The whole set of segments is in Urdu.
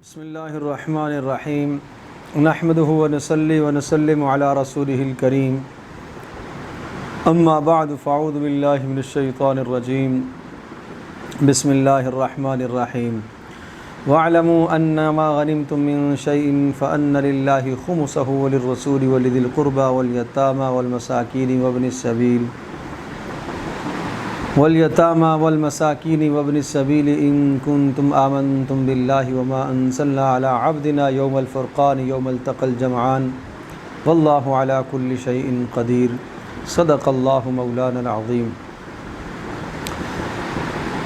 بسم اللہ الرحمن الرحیم نحمده ونصلی ونسلم علی رسوله الکریم اما بعد فاعوذ باللہ من الشیطان الرجیم بسم اللہ الرحمن الرحیم واعلموا انما غنمتم من شیء فان للہ خمسه وللرسول ولذی القربى والیتامى والمساکین وابن السبیل ان کنتم آمنتم باللہ وما انزلنا علی عبدنا یوم الفرقان یوم التقى الجمعان واللہ علی کل شیء قدیر صدق اللہ مولانا العظیم۔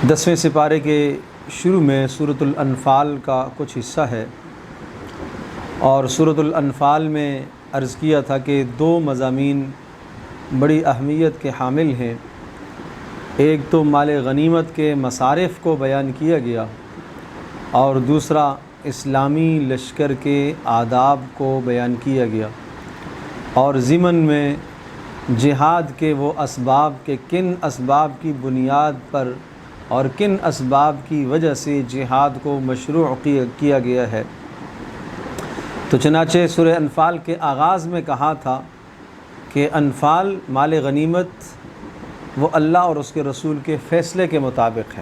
10ویں سپارے کے شروع میں سورۃ الانفال کا کچھ حصہ ہے، اور سورۃ الانفال میں عرض کیا تھا کہ 2 مضامین بڑی اہمیت کے حامل ہیں۔ ایک تو مال غنیمت کے مصارف کو بیان کیا گیا، اور دوسرا اسلامی لشکر کے آداب کو بیان کیا گیا، اور ضمن میں جہاد کے وہ اسباب کہ کن اسباب کی بنیاد پر اور کن اسباب کی وجہ سے جہاد کو مشروع کیا گیا ہے۔ تو چنانچہ سورہ انفال کے آغاز میں کہا تھا کہ انفال مال غنیمت وہ اللہ اور اس کے رسول کے فیصلے کے مطابق ہے۔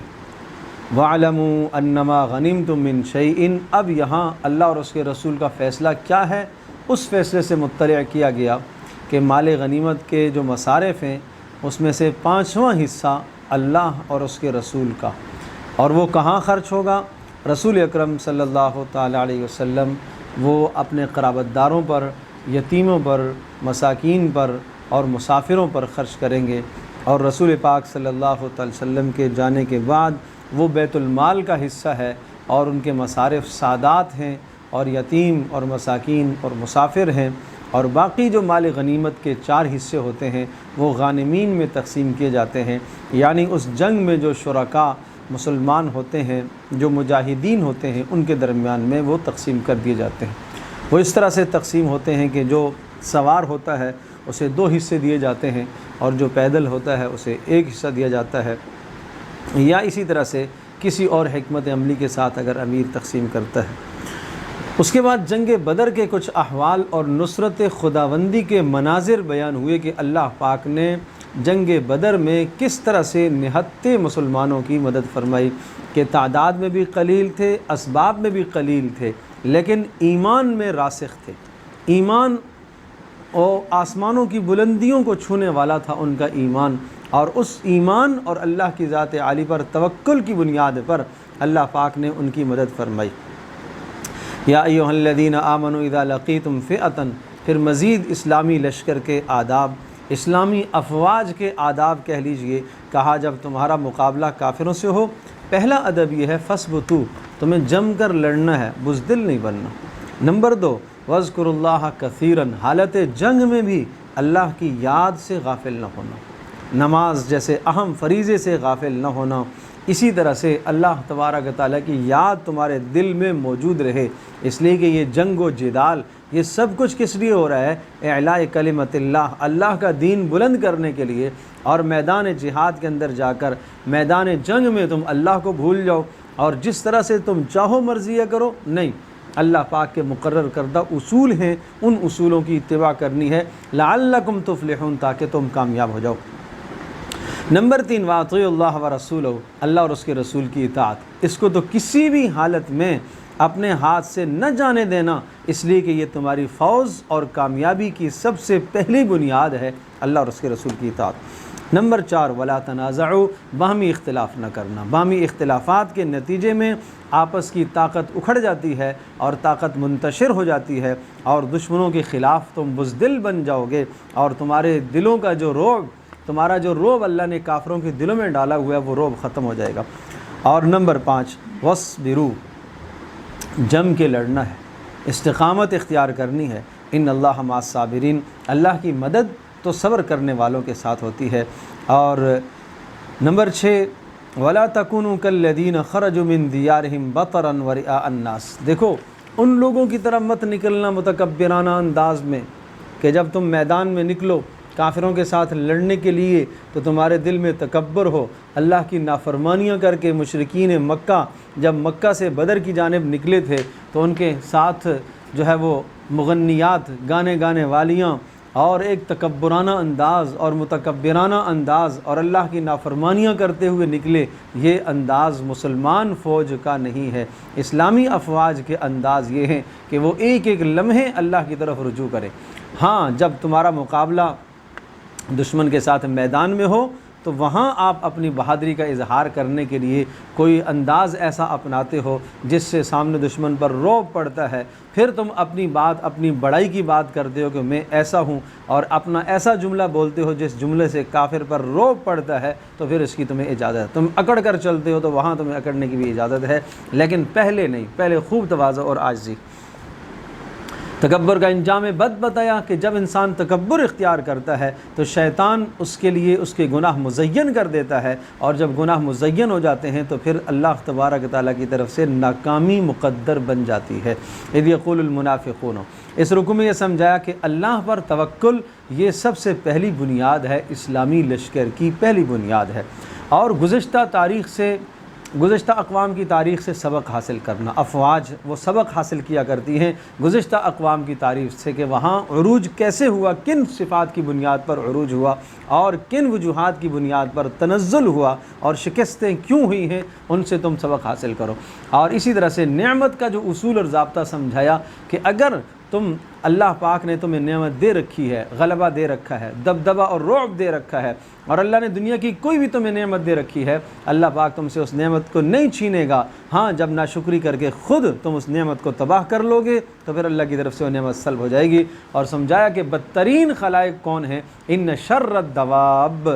وَاعْلَمُوا أَنَّمَا غَنِمْتُم مِّن شَيْءٍ، اب یہاں اللہ اور اس کے رسول کا فیصلہ کیا ہے اس فیصلے سے مطلع کیا گیا کہ مال غنیمت کے جو مصارف ہیں اس میں سے 5واں حصہ اللہ اور اس کے رسول کا، اور وہ کہاں خرچ ہوگا؟ رسول اکرم صلی اللہ تعالی علیہ وسلم وہ اپنے قرابت داروں پر، یتیموں پر، مساکین پر اور مسافروں پر خرچ کریں گے، اور رسول پاک صلی اللہ علیہ وسلم کے جانے کے بعد وہ بیت المال کا حصہ ہے، اور ان کے مصارف سادات ہیں اور یتیم اور مساکین اور مسافر ہیں، اور باقی جو مال غنیمت کے 4 حصے ہوتے ہیں وہ غانمین میں تقسیم کیے جاتے ہیں، یعنی اس جنگ میں جو شرکاء مسلمان ہوتے ہیں، جو مجاہدین ہوتے ہیں، ان کے درمیان میں وہ تقسیم کر دیے جاتے ہیں۔ وہ اس طرح سے تقسیم ہوتے ہیں کہ جو سوار ہوتا ہے اسے 2 حصے دیے جاتے ہیں، اور جو پیدل ہوتا ہے اسے 1 حصہ دیا جاتا ہے، یا اسی طرح سے کسی اور حکمت عملی کے ساتھ اگر امیر تقسیم کرتا ہے۔ اس کے بعد جنگ بدر کے کچھ احوال اور نصرت خداوندی کے مناظر بیان ہوئے کہ اللہ پاک نے جنگ بدر میں کس طرح سے نہتے مسلمانوں کی مدد فرمائی، کہ تعداد میں بھی قلیل تھے، اسباب میں بھی قلیل تھے، لیکن ایمان میں راسخ تھے۔ ایمان اور آسمانوں کی بلندیوں کو چھونے والا تھا ان کا ایمان، اور اس ایمان اور اللہ کی ذات عالی پر توکل کی بنیاد پر اللہ پاک نے ان کی مدد فرمائی۔ یا ایھا الذین آمنوا اذا لقیتم فئۃ، پھر مزید اسلامی لشکر کے آداب، اسلامی افواج کے آداب کہہ لیجئے، کہا جب تمہارا مقابلہ کافروں سے ہو، پہلا ادب یہ ہے فثبتوا، تمہیں جم کر لڑنا ہے، بزدل نہیں بننا۔ نمبر 2 وَاذْكُرُوا اللَّهَ كَثِيرًا، حالت جنگ میں بھی اللہ کی یاد سے غافل نہ ہونا، نماز جیسے اہم فریضے سے غافل نہ ہونا، اسی طرح سے اللہ تبارک و تعالیٰ کی یاد تمہارے دل میں موجود رہے، اس لیے کہ یہ جنگ و جدال یہ سب کچھ کس لیے ہو رہا ہے؟ اعلاء کلمت اللہ، اللہ کا دین بلند کرنے کے لیے، اور میدان جہاد کے اندر جا کر میدان جنگ میں تم اللہ کو بھول جاؤ اور جس طرح سے تم چاہو مرضیہ کرو، نہیں، اللہ پاک کے مقرر کردہ اصول ہیں، ان اصولوں کی اتباع کرنی ہے، لعلکم تفلحون، تاکہ تم کامیاب ہو جاؤ۔ نمبر 3 واطیعوا اللہ ورسولہ، اللہ اور اس کے رسول کی اطاعت، اس کو تو کسی بھی حالت میں اپنے ہاتھ سے نہ جانے دینا، اس لیے کہ یہ تمہاری فوز اور کامیابی کی سب سے پہلی بنیاد ہے، اللہ اور اس کے رسول کی اطاعت۔ نمبر 4 ولا تنازعوا، باہمی اختلاف نہ کرنا، باہمی اختلافات کے نتیجے میں آپس کی طاقت اکھڑ جاتی ہے اور طاقت منتشر ہو جاتی ہے، اور دشمنوں کے خلاف تم بزدل بن جاؤ گے، اور تمہارے دلوں کا جو رعب، تمہارا جو رعب اللہ نے کافروں کے دلوں میں ڈالا ہوا ہے وہ رعب ختم ہو جائے گا۔ اور نمبر 5 وَاصْبِرُوا، جم کے لڑنا ہے، استقامت اختیار کرنی ہے، ان اللہ مع الصابرین، اللہ کی مدد تو صبر کرنے والوں کے ساتھ ہوتی ہے۔ اور نمبر 6 وَلَا تَكُونُوا كَالَّذِينَ خَرَجُوا مِن دِيَارِهِمْ بَطَرًا وَرِئَاءَ النَّاسِ، دیکھو ان لوگوں کی طرح مت نکلنا متکبرانہ انداز میں، کہ جب تم میدان میں نکلو کافروں کے ساتھ لڑنے کے لیے تو تمہارے دل میں تکبر ہو، اللہ کی نافرمانیاں کر کے مشرکین مکہ جب مکہ سے بدر کی جانب نکلے تھے تو ان کے ساتھ جو ہے وہ مغنیات، گانے گانے والیاں اور ایک تکبرانہ انداز اور متکبرانہ انداز اور اللہ کی نافرمانیاں کرتے ہوئے نکلے، یہ انداز مسلمان فوج کا نہیں ہے۔ اسلامی افواج کے انداز یہ ہیں کہ وہ ایک ایک لمحے اللہ کی طرف رجوع کریں۔ ہاں، جب تمہارا مقابلہ دشمن کے ساتھ میدان میں ہو تو وہاں آپ اپنی بہادری کا اظہار کرنے کے لیے کوئی انداز ایسا اپناتے ہو جس سے سامنے دشمن پر رعب پڑتا ہے، پھر تم اپنی بات، اپنی بڑائی کی بات کرتے ہو کہ میں ایسا ہوں، اور اپنا ایسا جملہ بولتے ہو جس جملے سے کافر پر رعب پڑتا ہے، تو پھر اس کی تمہیں اجازت ہے۔ تم اکڑ کر چلتے ہو تو وہاں تمہیں اکڑنے کی بھی اجازت ہے، لیکن پہلے نہیں، پہلے خوب تواضع اور عاجزی۔ تکبر کا انجام بد بتایا کہ جب انسان تکبر اختیار کرتا ہے تو شیطان اس کے لیے اس کے گناہ مزین کر دیتا ہے، اور جب گناہ مزین ہو جاتے ہیں تو پھر اللہ تبارک تعالیٰ کی طرف سے ناکامی مقدر بن جاتی ہے۔ اذ یقول المنافقون، اس رکوع میں یہ سمجھایا کہ اللہ پر توکل یہ سب سے پہلی بنیاد ہے، اسلامی لشکر کی پہلی بنیاد ہے، اور گزشتہ اقوام کی تاریخ سے سبق حاصل کرنا۔ افواج وہ سبق حاصل کیا کرتی ہیں گزشتہ اقوام کی تاریخ سے کہ وہاں عروج کیسے ہوا، کن صفات کی بنیاد پر عروج ہوا اور کن وجوہات کی بنیاد پر تنزل ہوا اور شکستیں کیوں ہوئی ہیں، ان سے تم سبق حاصل کرو۔ اور اسی طرح سے نعمت کا جو اصول اور ضابطہ سمجھایا کہ اگر تم اللہ پاک نے تمہیں نعمت دے رکھی ہے، غلبہ دے رکھا ہے، دبدبہ اور رعب دے رکھا ہے، اور اللہ نے دنیا کی کوئی بھی تمہیں نعمت دے رکھی ہے، اللہ پاک تم سے اس نعمت کو نہیں چھینے گا۔ ہاں، جب ناشکری کر کے خود تم اس نعمت کو تباہ کر لو گے تو پھر اللہ کی طرف سے وہ نعمت سلب ہو جائے گی۔ اور سمجھایا کہ بدترین خلائق کون ہیں، ان شر الدواب،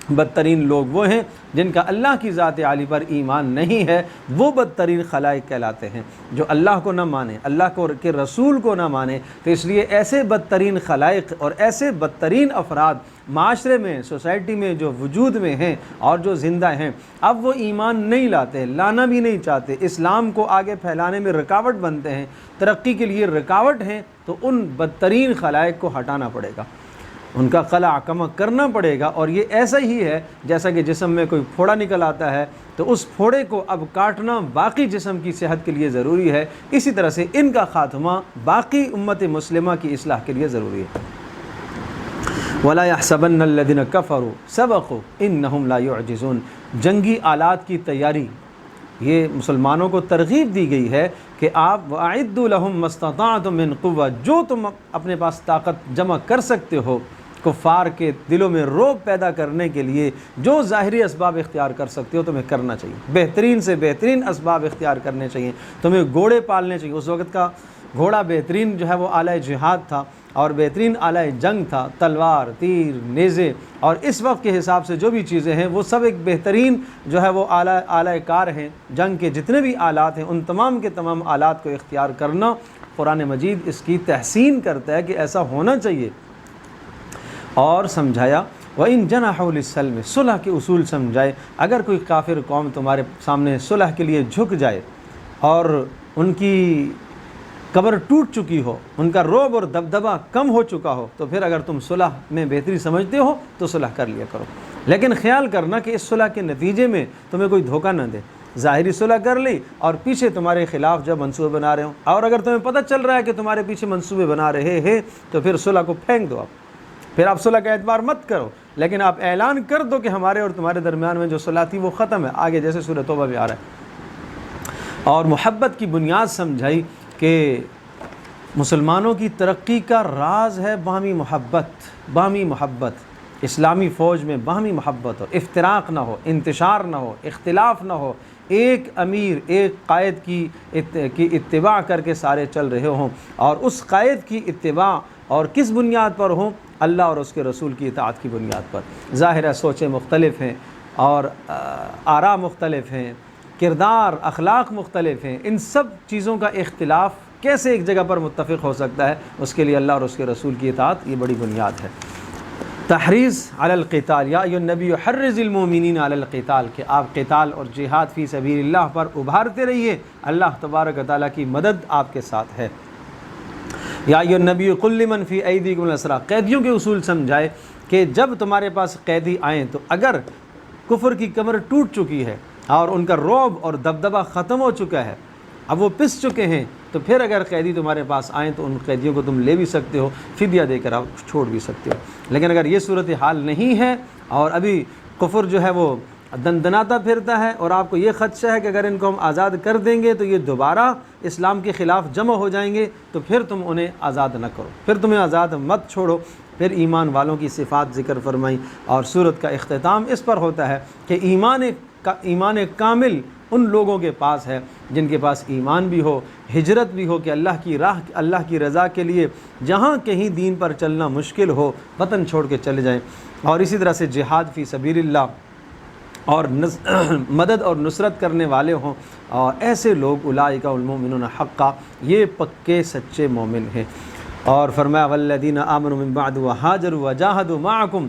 بدترین لوگ وہ ہیں جن کا اللہ کی ذات عالی پر ایمان نہیں ہے، وہ بدترین خلائق کہلاتے ہیں۔ جو اللہ کو نہ مانے، اللہ کو کے رسول کو نہ مانے، تو اس لیے ایسے بدترین خلائق اور ایسے بدترین افراد معاشرے میں، سوسائٹی میں جو وجود میں ہیں اور جو زندہ ہیں، اب وہ ایمان نہیں لاتے، لانا بھی نہیں چاہتے، اسلام کو آگے پھیلانے میں رکاوٹ بنتے ہیں، ترقی کے لیے رکاوٹ ہیں، تو ان بدترین خلائق کو ہٹانا پڑے گا، ان کا قلع کم کرنا پڑے گا۔ اور یہ ایسا ہی ہے جیسا کہ جسم میں کوئی پھوڑا نکل آتا ہے تو اس پھوڑے کو اب کاٹنا باقی جسم کی صحت کے لیے ضروری ہے، اسی طرح سے ان کا خاتمہ باقی امت مسلمہ کی اصلاح کے لیے ضروری ہے۔ وَلَا يَحْسَبَنَّ الَّذِينَ كَفَرُوا سَبَقُوا إِنَّهُمْ لَا يُعْجِزُونَ، جنگی آلات کی تیاری، یہ مسلمانوں کو ترغیب دی گئی ہے کہ آپ وَأَعِدُّوا لَهُم مَّا اسْتَطَعْتُم مِّن قُوَّةٍ، جو تم اپنے پاس طاقت جمع کر سکتے ہو کفار کے دلوں میں رعب پیدا کرنے کے لیے، جو ظاہری اسباب اختیار کر سکتے ہو تمہیں کرنا چاہیے، بہترین سے بہترین اسباب اختیار کرنے چاہیے، تمہیں گھوڑے پالنے چاہیے۔ اس وقت کا گھوڑا بہترین جو ہے وہ آلہ جہاد تھا اور بہترین آلہ جنگ تھا، تلوار، تیر، نیزے، اور اس وقت کے حساب سے جو بھی چیزیں ہیں وہ سب ایک بہترین جو ہے وہ آلہ کار ہیں۔ جنگ کے جتنے بھی آلات ہیں ان تمام کے تمام آلات کو اختیار کرنا، قرآن مجید اس کی تحسین کرتا ہے کہ ایسا ہونا چاہیے۔ اور سمجھایا وَإِن جَنَحُوا لِلسَّلْمِ، صلح کے اصول سمجھائے۔ اگر کوئی کافر قوم تمہارے سامنے صلح کے لیے جھک جائے اور ان کی قبر ٹوٹ چکی ہو، ان کا رعب اور دبدبہ کم ہو چکا ہو، تو پھر اگر تم صلح میں بہتری سمجھتے ہو تو صلح کر لیا کرو، لیکن خیال کرنا کہ اس صلح کے نتیجے میں تمہیں کوئی دھوکہ نہ دے۔ ظاہری صلح کر لی اور پیچھے تمہارے خلاف جب منصوبے بنا رہے ہوں، اور اگر تمہیں پتہ چل رہا ہے کہ تمہارے پیچھے منصوبے بنا رہے ہیں تو پھر صلح کو پھینک دو، پھر آپ صلح کا اعتبار مت کرو، لیکن آپ اعلان کر دو کہ ہمارے اور تمہارے درمیان میں جو صلح تھی وہ ختم ہے، آگے جیسے سورہ توبہ بھی آ رہا ہے۔ اور محبت کی بنیاد سمجھائی کہ مسلمانوں کی ترقی کا راز ہے باہمی محبت، باہمی محبت۔ اسلامی فوج میں باہمی محبت ہو، افتراق نہ ہو، انتشار نہ ہو، اختلاف نہ ہو، ایک امیر، ایک قائد کی اتباع کر کے سارے چل رہے ہوں، اور اس قائد کی اتباع اور کس بنیاد پر ہوں؟ اللہ اور اس کے رسول کی اطاعت کی بنیاد پر۔ ظاہر ہے سوچیں مختلف ہیں اور آراء مختلف ہیں، کردار، اخلاق مختلف ہیں، ان سب چیزوں کا اختلاف کیسے ایک جگہ پر متفق ہو سکتا ہے؟ اس کے لیے اللہ اور اس کے رسول کی اطاعت یہ بڑی بنیاد ہے۔ تحریض علی القتال، یا ایھا النبی حرض المؤمنین علی القتال، کہ آپ قتال اور جہاد فی سبیل اللہ پر ابھارتے رہیے، اللہ تبارک و تعالیٰ کی مدد آپ کے ساتھ ہے۔ یا ایھا النبی قل لمن فی ایدیکم الاسری، قیدیوں کے اصول سمجھائے کہ جب تمہارے پاس قیدی آئیں تو اگر کفر کی کمر ٹوٹ چکی ہے اور ان کا رعب اور دبدبہ ختم ہو چکا ہے، اب وہ پس چکے ہیں، تو پھر اگر قیدی تمہارے پاس آئیں تو ان قیدیوں کو تم لے بھی سکتے ہو، فدیہ دے کر آپ چھوڑ بھی سکتے ہو۔ لیکن اگر یہ صورتحال نہیں ہے اور ابھی کفر جو ہے وہ دندناتا پھرتا ہے اور آپ کو یہ خدشہ ہے کہ اگر ان کو ہم آزاد کر دیں گے تو یہ دوبارہ اسلام کے خلاف جمع ہو جائیں گے، تو پھر تم انہیں آزاد نہ کرو، پھر تمہیں آزاد مت چھوڑو۔ پھر ایمان والوں کی صفات ذکر فرمائیں، اور سورت کا اختتام اس پر ہوتا ہے کہ ایمان کامل ان لوگوں کے پاس ہے جن کے پاس ایمان بھی ہو، ہجرت بھی ہو کہ اللہ کی راہ، اللہ کی رضا کے لیے جہاں کہیں دین پر چلنا مشکل ہو وطن چھوڑ کے چلے جائیں، اور اسی طرح سے جہاد فی سبیل اللہ اور مدد اور نصرت کرنے والے ہوں، اور ایسے لوگ اولئک المؤمنون حقا، یہ پکے سچے مومن ہیں۔ اور فرمایا والذین آمنوا من بعد وہاجروا وجاہدوا معکم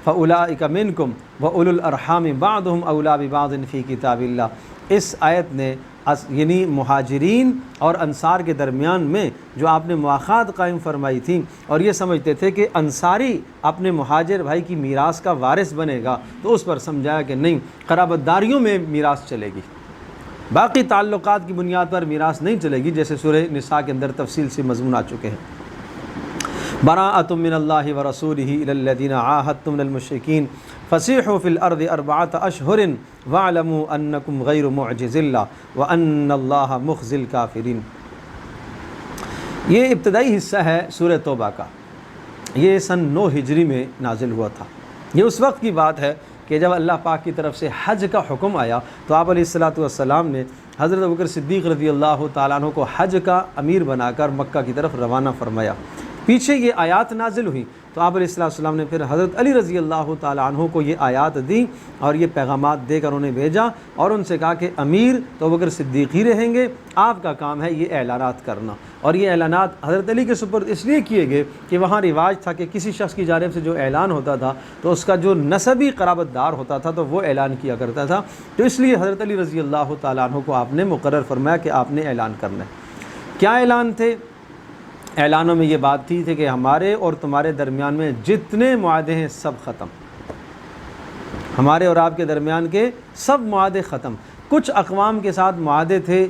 فاولئک منکم واولو الارحام بعضهم اولی ببعض فی کتاب اللہ۔ اس آیت نے یعنی مہاجرین اور انصار کے درمیان میں جو آپ نے مواخات قائم فرمائی تھی، اور یہ سمجھتے تھے کہ انصاری اپنے مہاجر بھائی کی میراث کا وارث بنے گا، تو اس پر سمجھایا کہ نہیں، قرابت داریوں میں میراث چلے گی، باقی تعلقات کی بنیاد پر میراث نہیں چلے گی، جیسے سورہ نساء کے اندر تفصیل سے مضمون آ چکے ہیں۔ براءۃ من اللہ ورسولہ الی الذین عاہدتم من المشرکین فسیحوا فی الارض اربعۃ اشہر واعلموا انکم غیر معجز اللہ وان اللہ مخزی الکافرین۔ یہ ابتدائی حصہ ہے سورہ توبہ کا، یہ سن 9 ہجری میں نازل ہوا تھا۔ یہ اس وقت کی بات ہے کہ جب اللہ پاک کی طرف سے حج کا حکم آیا تو آپ علیہ السلام نے حضرت ابوبکر صدیق رضی اللہ تعالیٰ عنہ کو حج کا امیر بنا کر مکہ کی طرف روانہ فرمایا۔ پیچھے یہ آیات نازل ہوئی تو آپ علیہ السلام نے پھر حضرت علی رضی اللہ تعالیٰ عنہ کو یہ آیات دی اور یہ پیغامات دے کر انہیں بھیجا، اور ان سے کہا کہ امیر تو ابوبکر صدیق ہی رہیں گے، آپ کا کام ہے یہ اعلانات کرنا۔ اور یہ اعلانات حضرت علی کے سپرد اس لیے کیے گئے کہ وہاں رواج تھا کہ کسی شخص کی جانب سے جو اعلان ہوتا تھا تو اس کا جو نسبی قرابت دار ہوتا تھا تو وہ اعلان کیا کرتا تھا، تو اس لیے حضرت علی رضی اللہ تعالیٰ عنہ کو آپ نے مقرر فرمایا کہ آپ نے اعلان کرنا ہے۔ کیا اعلان تھے؟ اعلانوں میں یہ بات تھی کہ ہمارے اور تمہارے درمیان میں جتنے معاہدے ہیں سب ختم، ہمارے اور آپ کے درمیان کے سب معاہدے ختم۔ کچھ اقوام کے ساتھ معاہدے تھے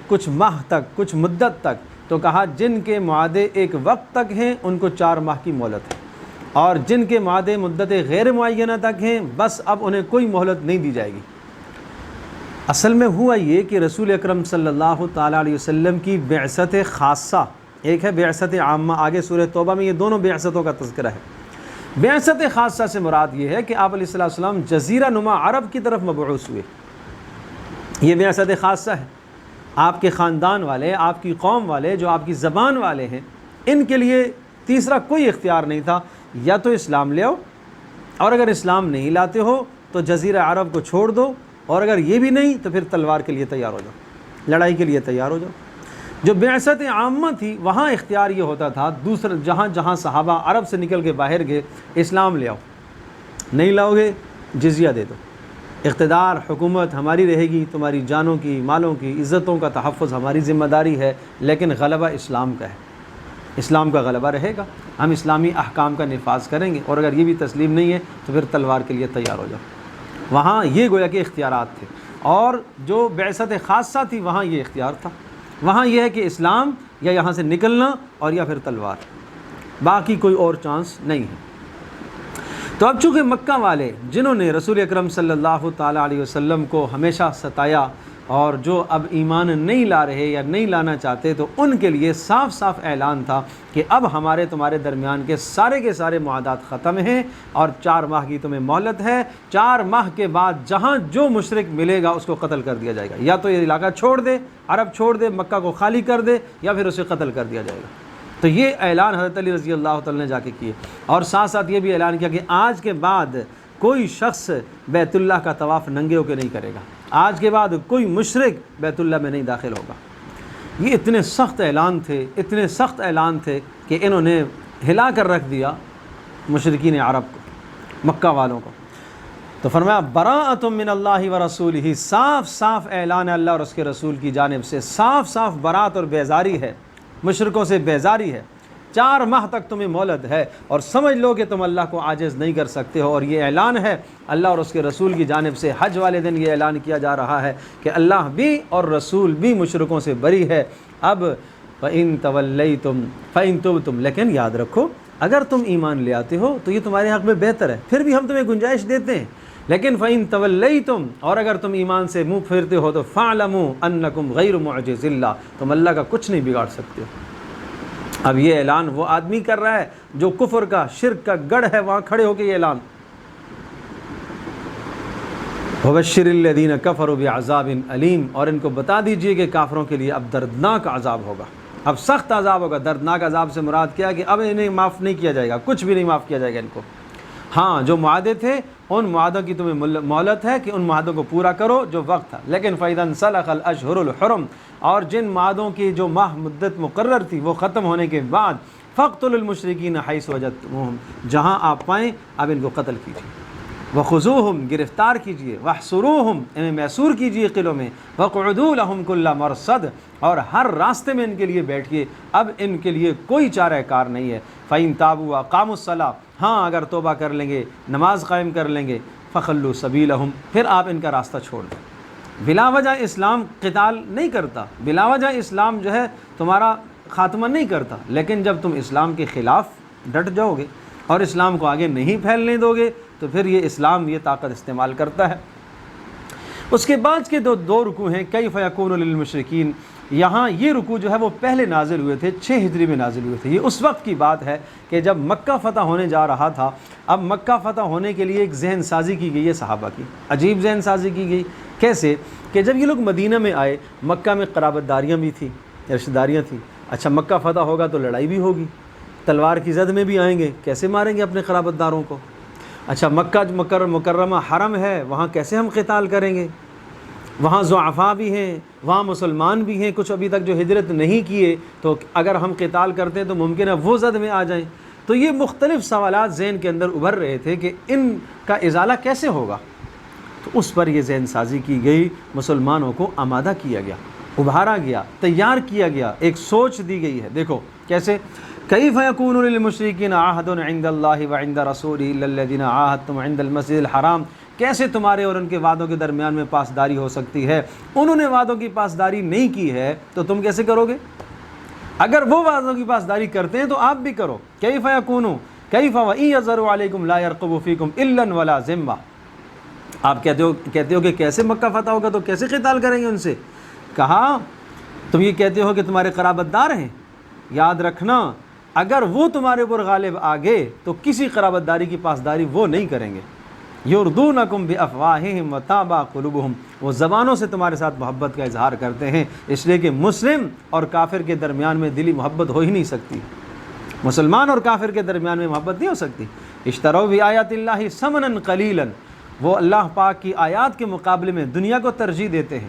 کچھ ماہ تک، کچھ مدت تک، تو کہا جن کے معاہدے ایک وقت تک ہیں ان کو 4 ماہ کی مہلت ہے، اور جن کے معاہدے مدت غیر معینہ تک ہیں بس اب انہیں کوئی مہلت نہیں دی جائے گی۔ اصل میں ہوا یہ کہ رسول اکرم صلی اللہ تعالیٰ علیہ وسلم کی بعثت خاصہ، ایک ہے بعثت عامہ، آگے سورہ توبہ میں یہ دونوں بعثتوں کا تذکرہ ہے۔ بعثت خاصہ سے مراد یہ ہے کہ آپ علیہ السلام جزیرہ نما عرب کی طرف مبعوث ہوئے، یہ بعثت خاصہ ہے۔ آپ کے خاندان والے، آپ کی قوم والے، جو آپ کی زبان والے ہیں، ان کے لیے تیسرا کوئی اختیار نہیں تھا، یا تو اسلام لے آؤ، اور اگر اسلام نہیں لاتے ہو تو جزیرہ عرب کو چھوڑ دو، اور اگر یہ بھی نہیں تو پھر تلوار کے لیے تیار ہو جاؤ، لڑائی کے لیے تیار ہو جاؤ۔ جو بعثت عامہ تھی وہاں اختیار یہ ہوتا تھا، دوسرے جہاں صحابہ عرب سے نکل کے باہر گئے، اسلام لے آؤ، نہیں لاؤ گے جزیہ دے دو، اقتدار حکومت ہماری رہے گی، تمہاری جانوں کی، مالوں کی، عزتوں کا تحفظ ہماری ذمہ داری ہے، لیکن غلبہ اسلام کا ہے، اسلام کا غلبہ رہے گا، ہم اسلامی احکام کا نفاذ کریں گے، اور اگر یہ بھی تسلیم نہیں ہے تو پھر تلوار کے لیے تیار ہو جاؤ۔ وہاں یہ گویا کہ اختیارات تھے، اور جو بعثت خاصہ تھی وہاں یہ اختیار تھا، وہاں یہ ہے کہ اسلام یا یہاں سے نکلنا اور یا پھر تلوار، باقی کوئی اور چانس نہیں ہے۔ تو اب چونکہ مکہ والے جنہوں نے رسول اکرم صلی اللہ تعالیٰ علیہ وسلم کو ہمیشہ ستایا، اور جو اب ایمان نہیں لا رہے یا نہیں لانا چاہتے، تو ان کے لیے صاف صاف اعلان تھا کہ اب ہمارے تمہارے درمیان کے سارے معاہدات ختم ہیں، اور 4 ماہ کی تمہیں مہلت ہے۔ 4 ماہ کے بعد جہاں جو مشرک ملے گا اس کو قتل کر دیا جائے گا، یا تو یہ علاقہ چھوڑ دے، عرب چھوڑ دے، مکہ کو خالی کر دے، یا پھر اسے قتل کر دیا جائے گا۔ تو یہ اعلان حضرت علی رضی اللہ تعالیٰ نے جا کے کیے، اور ساتھ ساتھ یہ بھی اعلان کیا کہ آج کے بعد کوئی شخص بیت اللہ کا طواف ننگے ہو کے نہیں کرے گا، آج کے بعد کوئی مشرک بیت اللہ میں نہیں داخل ہوگا۔ یہ اتنے سخت اعلان تھے کہ انہوں نے ہلا کر رکھ دیا مشرکین عرب کو، مکہ والوں کو۔ تو فرمایا براءۃ من اللہ ورسولہ، صاف صاف اعلان ہے اللہ اور اس کے رسول کی جانب سے، صاف صاف برات اور بیزاری ہے، مشرکوں سے بیزاری ہے۔ 4 ماہ تک تمہیں مہلت ہے، اور سمجھ لو کہ تم اللہ کو عاجز نہیں کر سکتے ہو۔ اور یہ اعلان ہے اللہ اور اس کے رسول کی جانب سے، حج والے دن یہ اعلان کیا جا رہا ہے کہ اللہ بھی اور رسول بھی مشرکوں سے بری ہے۔ اب فَإِن تَوَلَّيْتُمْ فَإِن تُبْتُمْ، لیکن یاد رکھو اگر تم ایمان لے آتے ہو تو یہ تمہارے حق میں بہتر ہے، پھر بھی ہم تمہیں گنجائش دیتے ہیں، لیکن فَإِن تَوَلَّيْتُمْ، اور اگر تم ایمان سے منہ پھیرتے ہو تو فَاعْلَمُوا أَنَّكُمْ غَيْرُ مُعْجِزِ اللَّهِ، تم اللہ کا کچھ نہیں بگاڑ سکتے ہو۔ اب یہ اعلان وہ آدمی کر رہا ہے جو کفر کا، شرک کا گڑھ ہے، وہاں کھڑے ہو کے یہ اعلان، وَبَشِّرِ الَّذِينَ كَفَرُوا بِعَذَابٍ أَلِيمٍ، اور ان کو بتا دیجئے کہ کافروں کے لیے اب دردناک عذاب ہوگا، اب سخت عذاب ہوگا۔ دردناک عذاب سے مراد کیا کہ اب انہیں معاف نہیں کیا جائے گا، کچھ بھی نہیں معاف کیا جائے گا ان کو۔ ہاں جو معاہدے تھے ان معاہدوں کی تمہیں مہلت ہے کہ ان معاہدوں کو پورا کرو جو وقت تھا، لیکن فَإِذَا انسَلَخَ الْأَشْهُرُ الْحُرُمُ، اور جن معاہدوں کی جو ماہ مدت مقرر تھی وہ ختم ہونے کے بعد فَاقْتُلُوا الْمُشْرِكِينَ حَيْثُ وَجَدتُّمُوهُمْ، جہاں آپ پائیں اب ان کو قتل کیجیے، وَخُذُوهُمْ، گرفتار کیجیے، وَاحْصُرُوهُمْ، انہیں محصور کیجیے قلعوں میں، وَاقْعُدُوا لَهُمْ كُلَّ مَرْصَدٍ، اور ہر راستے میں ان کے لیے بیٹھیے، اب ان کے لیے کوئی چارہ کار نہیں ہے۔ فَإِن تَابُوا وَأَقَامُوا الصَّلَاةَ، ہاں اگر توبہ کر لیں گے، نماز قائم کر لیں گے، فَخَلُّوا سَبِيلَهُمْ، پھر آپ ان کا راستہ چھوڑ دیں۔ بلا وجہ اسلام قتال نہیں کرتا، بلا وجہ اسلام جو ہے تمہارا خاتمہ نہیں کرتا، لیکن جب تم اسلام کے خلاف ڈٹ جاؤ گے اور اسلام کو آگے نہیں پھیلنے دو گے تو پھر یہ اسلام یہ طاقت استعمال کرتا ہے۔ اس کے بعد کے دو رکوع ہیں، کیف یکون للمشرکین، یہاں یہ رکوع جو ہے وہ پہلے نازل ہوئے تھے، 6 ہجری میں نازل ہوئے تھے۔ یہ اس وقت کی بات ہے کہ جب مکہ فتح ہونے جا رہا تھا۔ اب مکہ فتح ہونے کے لیے ایک ذہن سازی کی گئی ہے صحابہ کی، عجیب ذہن سازی کی گئی۔ کیسے کہ جب یہ لوگ مدینہ میں آئے، مکہ میں قرابت داریاں بھی تھیں، رشتہ داریاں تھیں، اچھا مکہ فتح ہوگا تو لڑائی بھی ہوگی، تلوار کی زد میں بھی آئیں گے، کیسے ماریں گے اپنے قرابت داروں کو؟ اچھا مکہ مکرمہ حرم ہے، وہاں کیسے ہم قتال کریں گے؟ وہاں ضعفاء بھی ہیں، وہاں مسلمان بھی ہیں، کچھ ابھی تک جو ہجرت نہیں کیے، تو اگر ہم قتال کرتے ہیں تو ممکن ہے وہ زد میں آ جائیں۔ تو یہ مختلف سوالات ذہن کے اندر ابھر رہے تھے کہ ان کا ازالہ کیسے ہوگا، تو اس پر یہ ذہن سازی کی گئی، مسلمانوں کو آمادہ کیا گیا، ابھارا گیا، تیار کیا گیا، ایک سوچ دی گئی ہے۔ دیکھو کیسے، کیف یکون للمشرکین عہد عند اللہ وعند رسولہ الا الذین عاہدتم عند المسجد الحرام، کیسے تمہارے اور ان کے وعدوں کے درمیان میں پاسداری ہو سکتی ہے؟ انہوں نے وعدوں کی پاسداری نہیں کی ہے تو تم کیسے کرو گے؟ اگر وہ وعدوں کی پاسداری کرتے ہیں تو آپ بھی کرو۔ کیف یکون، کیف وان یظہروا علیکم لا یرقبوا فیکم الا ولا ذمہ، آپ کہتے ہو کہ کیسے مکہ فتح ہوگا تو کیسے قتال کریں گے ان سے؟ کہا تم یہ کہتے ہو کہ تمہارے قرابت دار ہیں، یاد رکھنا اگر وہ تمہارے اوپر غالب آ گئے تو کسی قرابت داری کی پاسداری وہ نہیں کریں گے۔ یردونکم بافواہہم وتابى قلوبہم، وہ زبانوں سے تمہارے ساتھ محبت کا اظہار کرتے ہیں، اس لیے کہ مسلم اور کافر کے درمیان میں دلی محبت ہو ہی نہیں سکتی، مسلمان اور کافر کے درمیان میں محبت نہیں ہو سکتی۔ اشتروا بآیات اللہ ثمنا قلیلا، وہ اللہ پاک کی آیات کے مقابلے میں دنیا کو ترجیح دیتے ہیں۔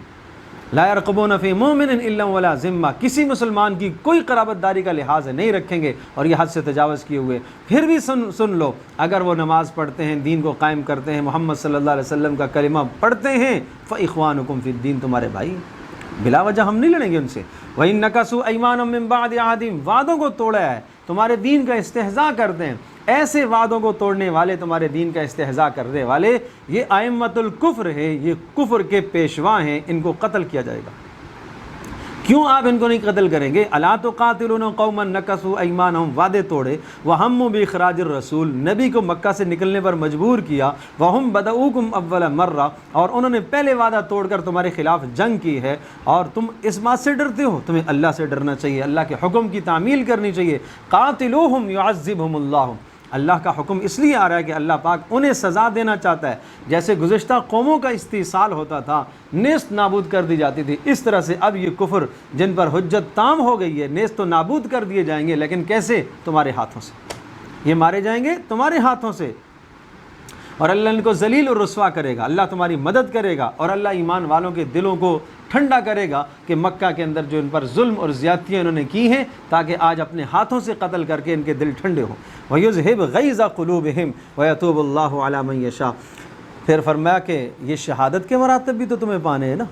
لا يرقبون فی مومن الا ولا ذمہ، کسی مسلمان کی کوئی قرابت داری کا لحاظ نہیں رکھیں گے، اور یہ حد سے تجاوز کیے ہوئے۔ پھر بھی سن لو، اگر وہ نماز پڑھتے ہیں، دین کو قائم کرتے ہیں، محمد صلی اللہ علیہ وسلم کا کلمہ پڑھتے ہیں، فاخوانکم فی الدین، تمہارے بھائی، بلا وجہ ہم نہیں لڑیں گے ان سے۔ وَإِن نَكَثُوا أَيْمَانَهُم مِّن بَعْدِ عَهْدِهِمْ، وعدوں کو توڑا ہے، تمہارے دین کا استہزاء کرتے ہیں، ایسے وعدوں کو توڑنے والے، تمہارے دین کا استہزاء کرنے والے، یہ ائمۃ الکفر ہے، یہ کفر کے پیشوا ہیں، ان کو قتل کیا جائے گا۔ کیوں آپ ان کو نہیں قتل کریں گے؟ الا تقاتلون قوما نکثوا ایمانہم، وعدے توڑے، وہموا باخراج الرسول، نبی کو مکہ سے نکلنے پر مجبور کیا، وہم بدؤکم اول مرہ، اور انہوں نے پہلے وعدہ توڑ کر تمہارے خلاف جنگ کی ہے، اور تم اس بات سے ڈرتے ہو؟ تمہیں اللہ سے ڈرنا چاہیے، اللہ کے حکم کی تعمیل کرنی چاہیے۔ قاتلوہم یعذبہم اللہ، اللہ کا حکم اس لیے آ رہا ہے کہ اللہ پاک انہیں سزا دینا چاہتا ہے، جیسے گزشتہ قوموں کا استیصال ہوتا تھا، نیست نابود کر دی جاتی تھی، اس طرح سے اب یہ کفر جن پر حجت تام ہو گئی ہے، نیست و نابود کر دیے جائیں گے، لیکن کیسے؟ تمہارے ہاتھوں سے، یہ مارے جائیں گے تمہارے ہاتھوں سے، اور اللہ ان کو ذلیل اور رسوا کرے گا، اللہ تمہاری مدد کرے گا، اور اللہ ایمان والوں کے دلوں کو ٹھنڈا کرے گا کہ مکہ کے اندر جو ان پر ظلم اور زیادتیاں انہوں نے کی ہیں، تاکہ آج اپنے ہاتھوں سے قتل کر کے ان کے دل ٹھنڈے ہوں۔ وَيُذْهِبْ غَيْظَ قُلُوبِهِمْ وَيَتُوبُ اللَّهُ عَلَى مَن يَشَاءُ، پھر فرمایا کہ یہ شہادت کے مراتب بھی تو تمہیں پانے ہیں نا،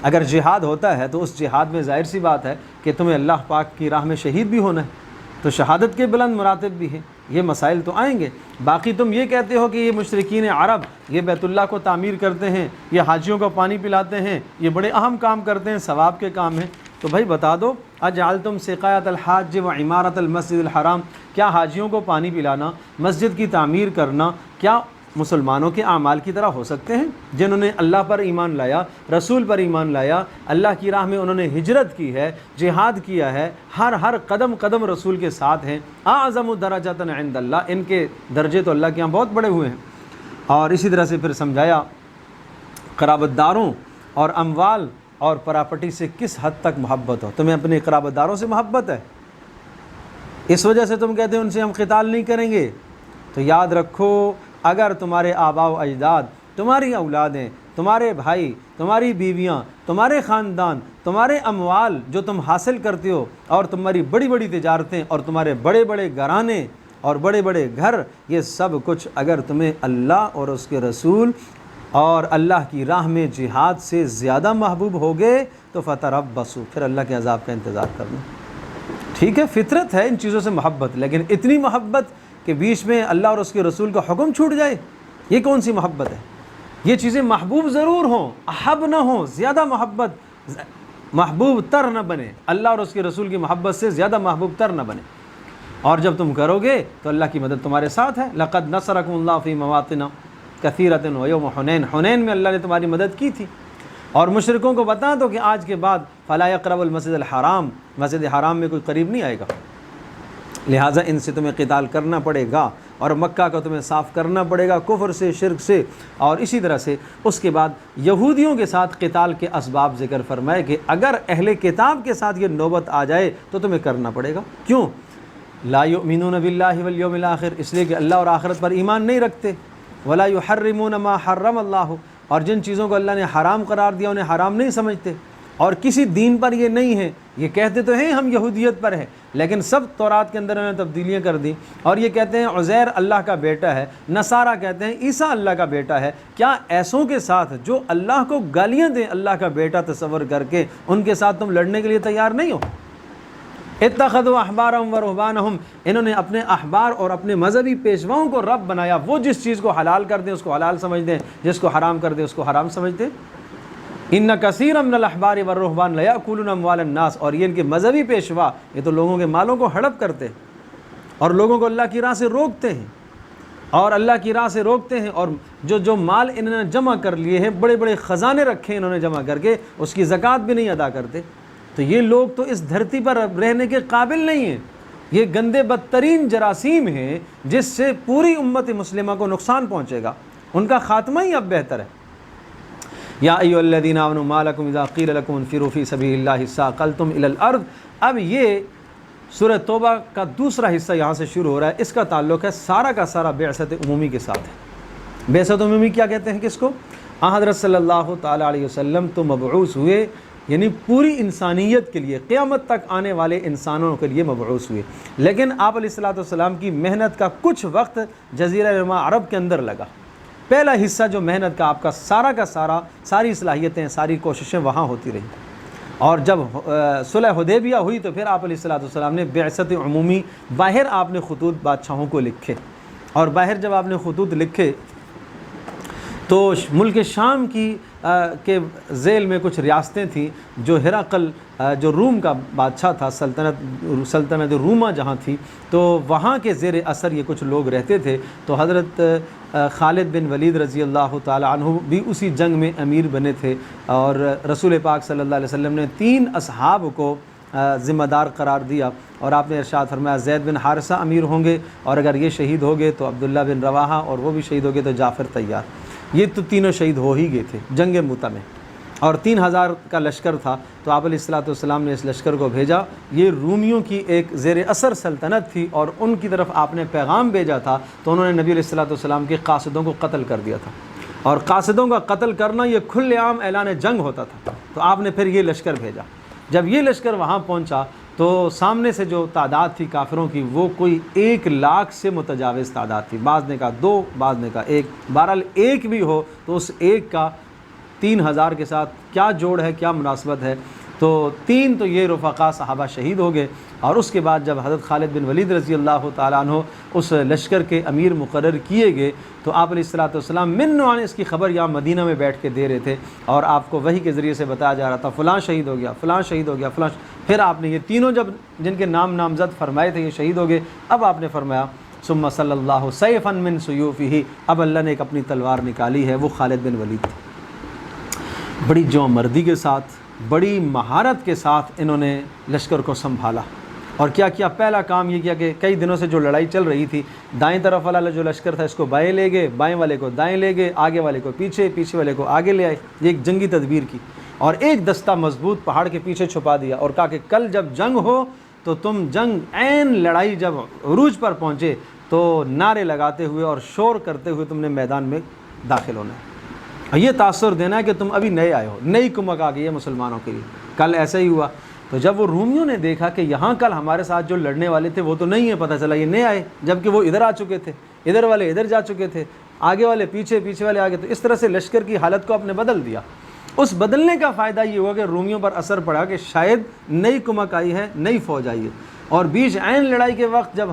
اگر جہاد ہوتا ہے تو اس جہاد میں ظاہر سی بات ہے کہ تمہیں اللہ پاک کی راہ میں شہید بھی ہونا ہے، تو شہادت کے بلند مراتب بھی ہیں، یہ مسائل تو آئیں گے۔ باقی تم یہ کہتے ہو کہ یہ مشرکین عرب یہ بیت اللہ کو تعمیر کرتے ہیں، یہ حاجیوں کو پانی پلاتے ہیں، یہ بڑے اہم کام کرتے ہیں، ثواب کے کام ہیں، تو بھائی بتا دو اجعلتم سقایۃ الحاج و عمارت المسجد الحرام، کیا حاجیوں کو پانی پلانا، مسجد کی تعمیر کرنا کیا مسلمانوں کے اعمال کی طرح ہو سکتے ہیں؟ جنہوں نے اللہ پر ایمان لایا، رسول پر ایمان لایا، اللہ کی راہ میں انہوں نے ہجرت کی ہے، جہاد کیا ہے، ہر قدم قدم رسول کے ساتھ ہیں، اعظم درجۃ عند اللہ، ان کے درجے تو اللہ کے یہاں بہت بڑے ہوئے ہیں۔ اور اسی طرح سے پھر سمجھایا قرابت داروں اور اموال اور پراپرٹی سے کس حد تک محبت ہو۔ تمہیں اپنے قرابت داروں سے محبت ہے، اس وجہ سے تم کہتے ہیں ان سے ہم قتال نہیں کریں گے، تو یاد رکھو اگر تمہارے آباء و اجداد، تمہاری اولادیں، تمہارے بھائی، تمہاری بیویاں، تمہارے خاندان، تمہارے اموال جو تم حاصل کرتے ہو، اور تمہاری بڑی بڑی تجارتیں اور تمہارے بڑے بڑے گھرانے اور بڑے بڑے گھر، یہ سب کچھ اگر تمہیں اللہ اور اس کے رسول اور اللہ کی راہ میں جہاد سے زیادہ محبوب ہوگے تو فتربصوا، پھر اللہ کے عذاب کا انتظار کرنا۔ ٹھیک ہے، فطرت ہے ان چیزوں سے محبت، لیکن اتنی محبت کہ بیچ میں اللہ اور اس کے رسول کا حکم چھوٹ جائے، یہ کون سی محبت ہے؟ یہ چیزیں محبوب ضرور ہوں، احب نہ ہوں، زیادہ محبت محبوب تر نہ بنے، اللہ اور اس کے رسول کی محبت سے زیادہ محبوب تر نہ بنے۔ اور جب تم کرو گے تو اللہ کی مدد تمہارے ساتھ ہے۔ لقد نصرکم اللہ فی مواطن کثیرۃ ویوم حنین، حنین میں اللہ نے تمہاری مدد کی تھی۔ اور مشرکوں کو بتا دو کہ آج کے بعد فلا یقربوا المسجد الحرام، مسجد حرام میں کوئی قریب نہیں آئے گا، لہٰذا ان سے تمہیں قتال کرنا پڑے گا، اور مکہ کو تمہیں صاف کرنا پڑے گا کفر سے، شرک سے۔ اور اسی طرح سے اس کے بعد یہودیوں کے ساتھ قتال کے اسباب ذکر فرمائے کہ اگر اہل کتاب کے ساتھ یہ نوبت آ جائے تو تمہیں کرنا پڑے گا۔ کیوں؟ لا یؤمنون باللہ والیوم الآخر، اس لیے کہ اللہ اور آخرت پر ایمان نہیں رکھتے، ولا یحرمون ما حرم اللہ، اور جن چیزوں کو اللہ نے حرام قرار دیا انہیں حرام نہیں سمجھتے، اور کسی دین پر یہ نہیں ہے، یہ کہتے تو ہیں ہم یہودیت پر ہیں، لیکن سب تورات کے اندر انہوں نے تبدیلیاں کر دی، اور یہ کہتے ہیں عزیر اللہ کا بیٹا ہے، نصارہ کہتے ہیں عیسیٰ اللہ کا بیٹا ہے۔ کیا ایسوں کے ساتھ جو اللہ کو گالیاں دیں اللہ کا بیٹا تصور کر کے، ان کے ساتھ تم لڑنے کے لیے تیار نہیں ہو؟ اتخذوا احبارهم ورهبانهم، انہوں نے اپنے احبار اور اپنے مذہبی پیشواؤں کو رب بنایا، وہ جس چیز کو حلال کر دیں اس کو حلال سمجھ دیں، جس کو حرام کر دیں اس کو حرام سمجھ دیں۔ ان کثیر من الاحبار والرهبان لیاکلون اموال الناس، اور یہ ان کے مذہبی پیشوا یہ تو لوگوں کے مالوں کو ہڑپ کرتے ہیں اور لوگوں کو اللہ کی راہ سے روکتے ہیں، اور اللہ کی راہ سے روکتے ہیں، اور جو مال انہوں نے جمع کر لیے ہیں، بڑے بڑے خزانے رکھے ہیں انہوں نے جمع کر کے، اس کی زکوٰۃ بھی نہیں ادا کرتے۔ تو یہ لوگ تو اس دھرتی پر رہنے کے قابل نہیں ہیں، یہ گندے بدترین جراثیم ہیں جس سے پوری امت مسلمہ کو نقصان پہنچے گا، ان کا خاتمہ ہی اب بہتر ہے۔ یا ایھا الذین آمنوا ما لکم اذا قیل لکم انفروا فی سبیل اللہ ثاقلتم الی الارض۔ اب یہ سورہ توبہ کا دوسرا حصہ یہاں سے شروع ہو رہا ہے، اس کا تعلق ہے سارا کا سارا بعثت عمومی کے ساتھ ہے۔ بعثت عمومی کیا کہتے ہیں کس کو؟ حضرت صلی اللہ تعالی علیہ وسلم تو مبعوث ہوئے، یعنی پوری انسانیت کے لیے، قیامت تک آنے والے انسانوں کے لیے مبعوث ہوئے، لیکن آپ علیہ الصلوۃ والسلام کی محنت کا کچھ وقت جزیرہ نما عرب کے اندر لگا۔ پہلا حصہ جو محنت کا آپ کا سارا ساری صلاحیتیں، ساری کوششیں وہاں ہوتی رہیں، اور جب صلح حدیبیہ ہوئی تو پھر آپ علیہ الصلوۃ والسلام نے بعثت عمومی، باہر آپ نے خطوط بادشاہوں کو لکھے، اور باہر جب آپ نے خطوط لکھے تو ملک شام کے ذیل میں کچھ ریاستیں تھیں، جو ہرقل جو روم کا بادشاہ تھا، سلطنت روما جہاں تھی، تو وہاں کے زیر اثر یہ کچھ لوگ رہتے تھے۔ تو حضرت خالد بن ولید رضی اللہ تعالی عنہ بھی اسی جنگ میں امیر بنے تھے، اور رسول پاک صلی اللہ علیہ وسلم نے 3 اصحاب کو ذمہ دار قرار دیا، اور آپ نے ارشاد فرمایا زید بن حارثہ امیر ہوں گے، اور اگر یہ شہید ہو گئے تو عبداللہ بن رواحہ، اور وہ بھی شہید ہو گئے تو جعفر طیار۔ یہ تو تینوں شہید ہو ہی گئے تھے جنگ مؤتہ میں، اور 3000 کا لشکر تھا، تو آپ علیہ الصلوۃ والسلام نے اس لشکر کو بھیجا۔ یہ رومیوں کی ایک زیر اثر سلطنت تھی، اور ان کی طرف آپ نے پیغام بھیجا تھا، تو انہوں نے نبی علیہ الصلوۃ والسلام کے قاصدوں کو قتل کر دیا تھا، اور قاصدوں کا قتل کرنا یہ کھلے عام اعلان جنگ ہوتا تھا۔ تو آپ نے پھر یہ لشکر بھیجا۔ جب یہ لشکر وہاں پہنچا تو سامنے سے جو تعداد تھی کافروں کی، وہ کوئی 1 لاکھ سے متجاوز تعداد تھی، بعض نے کہا 2، بعض نے کہا 1، بہرحال 1 بھی ہو تو اس 1 کا 3000 کے ساتھ کیا جوڑ ہے، کیا مناسبت ہے۔ تو 3 تو یہ رفقا صحابہ شہید ہو گئے، اور اس کے بعد جب حضرت خالد بن ولید رضی اللہ تعالیٰ عنہ اس لشکر کے امیر مقرر کیے گئے تو آپ علیہ الصلوۃ والسلام من نوعان اس کی خبر یہاں مدینہ میں بیٹھ کے دے رہے تھے، اور آپ کو وحی کے ذریعے سے بتایا جا رہا تھا فلاں شہید ہو گیا، فلاں شہید ہو گیا، فلاں پھر آپ نے یہ تینوں جب جن کے نام نامزد فرمائے تھے یہ شہید ہو گئے، اب آپ نے فرمایا ثم صلی اللہ سیفا من سیوفہ، اب اللہ نے ایک اپنی تلوار نکالی ہے، وہ خالد بن ولید تھے۔ بڑی جوں مردی کے ساتھ، بڑی مہارت کے ساتھ انہوں نے لشکر کو سنبھالا، اور کیا کیا؟ پہلا کام یہ کیا کہ کئی دنوں سے جو لڑائی چل رہی تھی، دائیں طرف والا جو لشکر تھا اس کو بائیں لے گئے، بائیں والے کو دائیں لے گئے، آگے والے کو پیچھے، پیچھے والے کو آگے لے آئے، یہ ایک جنگی تدبیر کی، اور ایک دستہ مضبوط پہاڑ کے پیچھے چھپا دیا، اور کہا کہ کل جب جنگ ہو تو تم جنگ عین لڑائی جب عروج پر پہنچے تو نعرے لگاتے ہوئے اور شور کرتے ہوئے تم نے میدان میں داخل ہونا ہے، اور یہ تاثر دینا ہے کہ تم ابھی نئے آئے ہو، نئی کمک آ گئی ہے مسلمانوں کے لیے۔ کل ایسا ہی ہوا، تو جب وہ رومیوں نے دیکھا کہ یہاں کل ہمارے ساتھ جو لڑنے والے تھے وہ تو نہیں ہے، پتہ چلا یہ نئے آئے، جبکہ وہ ادھر آ چکے تھے، ادھر والے ادھر جا چکے تھے، آگے والے پیچھے، پیچھے والے آگے، تو اس طرح سے لشکر کی حالت کو آپ نے بدل دیا۔ اس بدلنے کا فائدہ یہ ہوا کہ رومیوں پر اثر پڑا کہ شاید نئی کمک آئی ہے، نئی فوج آئی ہے، اور بیچ عین لڑائی کے وقت جب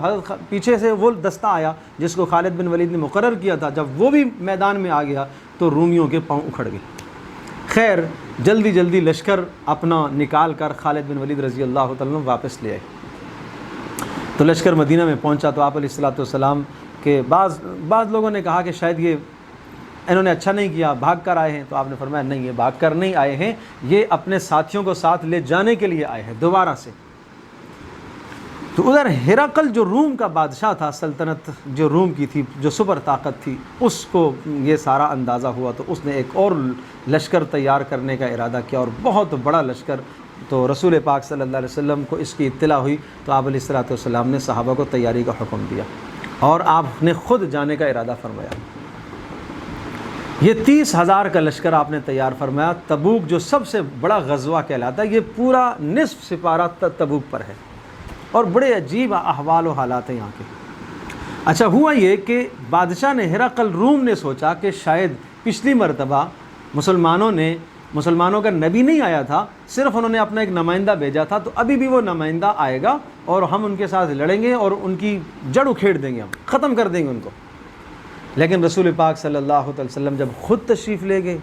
پیچھے سے وہ دستہ آیا جس کو خالد بن ولید نے مقرر کیا تھا، جب وہ بھی میدان میں آ گیا تو رومیوں کے پاؤں اکھڑ گئے۔ خیر جلدی جلدی لشکر اپنا نکال کر خالد بن ولید رضی اللہ تعالیٰ عنہ واپس لے آئے، تو لشکر مدینہ میں پہنچا تو آپ علیہ الصلوۃ والسلام کے بعض لوگوں نے کہا کہ شاید یہ انہوں نے اچھا نہیں کیا، بھاگ کر آئے ہیں، تو آپ نے فرمایا نہیں، یہ بھاگ کر نہیں آئے ہیں، یہ اپنے ساتھیوں کو ساتھ لے جانے کے لیے آئے ہیں دوبارہ سے۔ تو ادھر ہرقل جو روم کا بادشاہ تھا، سلطنت جو روم کی تھی، جو سپر طاقت تھی، اس کو یہ سارا اندازہ ہوا، تو اس نے ایک اور لشکر تیار کرنے کا ارادہ کیا، اور بہت بڑا لشکر۔ تو رسول پاک صلی اللہ علیہ وسلم کو اس کی اطلاع ہوئی تو آپ علیہ الصلوۃ والسلام نے صحابہ کو تیاری کا حکم دیا، اور آپ نے خود جانے کا ارادہ فرمایا۔ یہ 30,000 کا لشکر آپ نے تیار فرمایا۔ تبوک جو سب سے بڑا غزوہ کہلاتا ہے، یہ پورا نصف سپارہ تبوک پر ہے، اور بڑے عجیب احوال و حالات ہیں یہاں کے۔ اچھا ہوا یہ کہ بادشاہ نے ہرقل روم نے سوچا کہ شاید پچھلی مرتبہ مسلمانوں کا نبی نہیں آیا تھا، صرف انہوں نے اپنا ایک نمائندہ بھیجا تھا، تو ابھی بھی وہ نمائندہ آئے گا اور ہم ان کے ساتھ لڑیں گے اور ان کی جڑ اکھیڑ دیں گے، ہم ختم کر دیں گے ان کو۔ لیکن رسول پاک صلی اللہ علیہ وسلم جب خود تشریف لے گئے،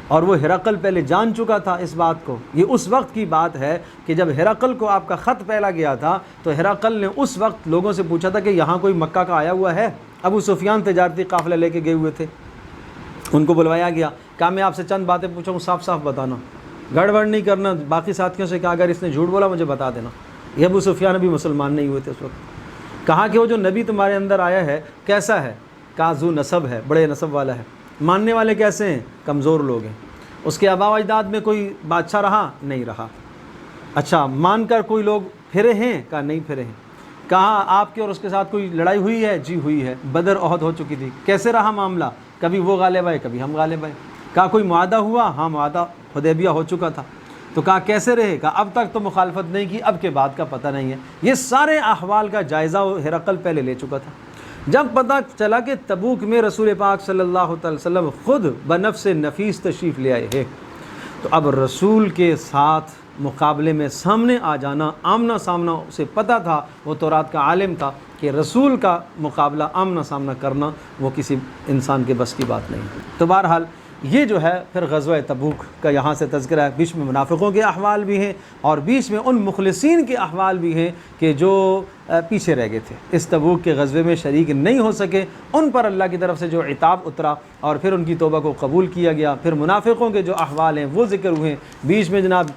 اور وہ ہرقل پہلے جان چکا تھا اس بات کو، یہ اس وقت کی بات ہے کہ جب ہرقل کو آپ کا خط پہلا گیا تھا تو ہرقل نے اس وقت لوگوں سے پوچھا تھا کہ یہاں کوئی مکہ کا آیا ہوا ہے؟ ابو سفیان تجارتی قافلہ لے کے گئے ہوئے تھے، ان کو بلوایا گیا، کہا میں آپ سے چند باتیں پوچھوں گا، صاف صاف بتانا، گڑبڑ نہیں کرنا۔ باقی ساتھیوں سے کہا اگر اس نے جھوٹ بولا مجھے بتا دینا۔ یہ ابو سفیان ابھی مسلمان نہیں ہوئے تھے اس وقت۔ کہا کہ وہ جو نبی تمہارے اندر آیا ہے کیسا ہے؟ کہا ذو نسب ہے، بڑے نسب والا ہے۔ ماننے والے کیسے ہیں؟ کمزور لوگ ہیں۔ اس کے آباء و اجداد میں کوئی بادشاہ رہا؟ نہیں رہا۔ اچھا مان کر کوئی لوگ پھرے ہیں؟ کہا نہیں پھرے ہیں۔ کہا آپ کے اور اس کے ساتھ کوئی لڑائی ہوئی ہے؟ جی ہوئی ہے، بدر احد ہو چکی تھی۔ کیسے رہا معاملہ؟ کبھی وہ غالب آئے کبھی ہم غالب آئے۔ کہا کوئی معاہدہ ہوا؟ ہاں معاہدہ حدیبیہ ہو چکا تھا۔ تو کہا کیسے رہے؟ کہا اب تک تو مخالفت نہیں کی، اب کے بعد کا پتہ نہیں ہے۔ یہ سارے احوال کا جائزہ ہرقل پہلے لے چکا تھا۔ جب پتہ چلا کہ تبوک میں رسول پاک صلی اللہ علیہ وسلم خود بنفس نفیس تشریف لے آئے ہیں، تو اب رسول کے ساتھ مقابلے میں سامنے آ جانا، آمنا سامنا، اسے پتہ تھا، وہ تورات کا عالم تھا کہ رسول کا مقابلہ آمنا سامنا کرنا وہ کسی انسان کے بس کی بات نہیں۔ تو بہرحال یہ جو ہے پھر غزوہ تبوک کا یہاں سے تذکرہ ہے، بیچ میں منافقوں کے احوال بھی ہیں اور بیچ میں ان مخلصین کے احوال بھی ہیں کہ جو پیچھے رہ گئے تھے، اس تبوک کے غزوے میں شریک نہیں ہو سکے، ان پر اللہ کی طرف سے جو عتاب اترا اور پھر ان کی توبہ کو قبول کیا گیا۔ پھر منافقوں کے جو احوال ہیں وہ ذکر ہوئے، بیچ میں جناب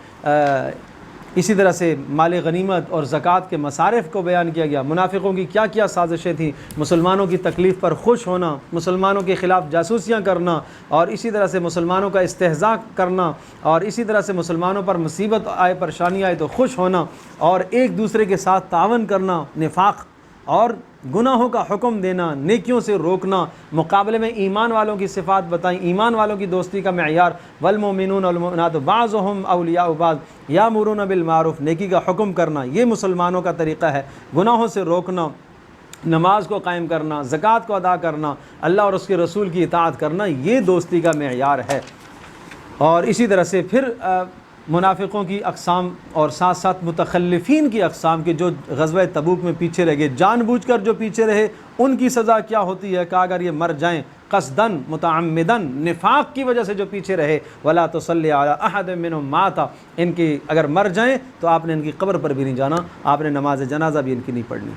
اسی طرح سے مال غنیمت اور زکوٰۃ کے مصارف کو بیان کیا گیا، منافقوں کی کیا کیا سازشیں تھیں، مسلمانوں کی تکلیف پر خوش ہونا، مسلمانوں کے خلاف جاسوسیاں کرنا، اور اسی طرح سے مسلمانوں کا استہزاء کرنا، اور اسی طرح سے مسلمانوں پر مصیبت آئے، پریشانی آئے تو خوش ہونا، اور ایک دوسرے کے ساتھ تعاون کرنا، نفاق اور گناہوں کا حکم دینا، نیکیوں سے روکنا، مقابلے میں ایمان والوں کی صفات بتائیں، ایمان والوں کی دوستی کا معیار، والمؤمنون والمؤمنات بعضهم اولیاء بعض یامرون بالمعروف، نیکی کا حکم کرنا، یہ مسلمانوں کا طریقہ ہے، گناہوں سے روکنا، نماز کو قائم کرنا، زکوٰۃ کو ادا کرنا، اللہ اور اس کے رسول کی اطاعت کرنا، یہ دوستی کا معیار ہے۔ اور اسی طرح سے پھر منافقوں کی اقسام اور ساتھ ساتھ متخلفین کی اقسام کے جو غزوہ تبوک میں پیچھے رہ گئے، جان بوجھ کر جو پیچھے رہے، ان کی سزا کیا ہوتی ہے کہ اگر یہ مر جائیں قصدن متعمدن نفاق کی وجہ سے جو پیچھے رہے، ولا تصلی علی احد منهم مات، ان کی اگر مر جائیں تو آپ نے ان کی قبر پر بھی نہیں جانا، آپ نے نماز جنازہ بھی ان کی نہیں پڑھنی،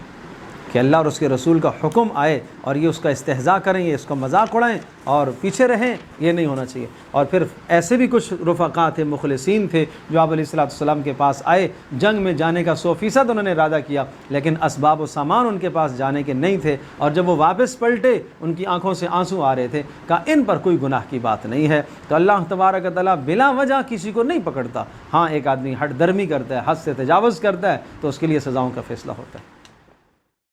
کہ اللہ اور اس کے رسول کا حکم آئے اور یہ اس کا استہزاء کریں، یہ اس کا مذاق اڑائیں اور پیچھے رہیں، یہ نہیں ہونا چاہیے۔ اور پھر ایسے بھی کچھ رفقا تھے، مخلصین تھے، جو آپ علیہ السلام کے پاس آئے، جنگ میں جانے کا 100% انہوں نے ارادہ کیا، لیکن اسباب و سامان ان کے پاس جانے کے نہیں تھے، اور جب وہ واپس پلٹے ان کی آنکھوں سے آنسو آ رہے تھے، کہا ان پر کوئی گناہ کی بات نہیں ہے۔ تو اللہ تبارک و تعالیٰ بلا وجہ کسی کو نہیں پکڑتا، ہاں ایک آدمی ہٹ درمی کرتا ہے، حد سے تجاوز کرتا ہے تو اس کے لیے سزاؤں کا فیصلہ ہوتا ہے۔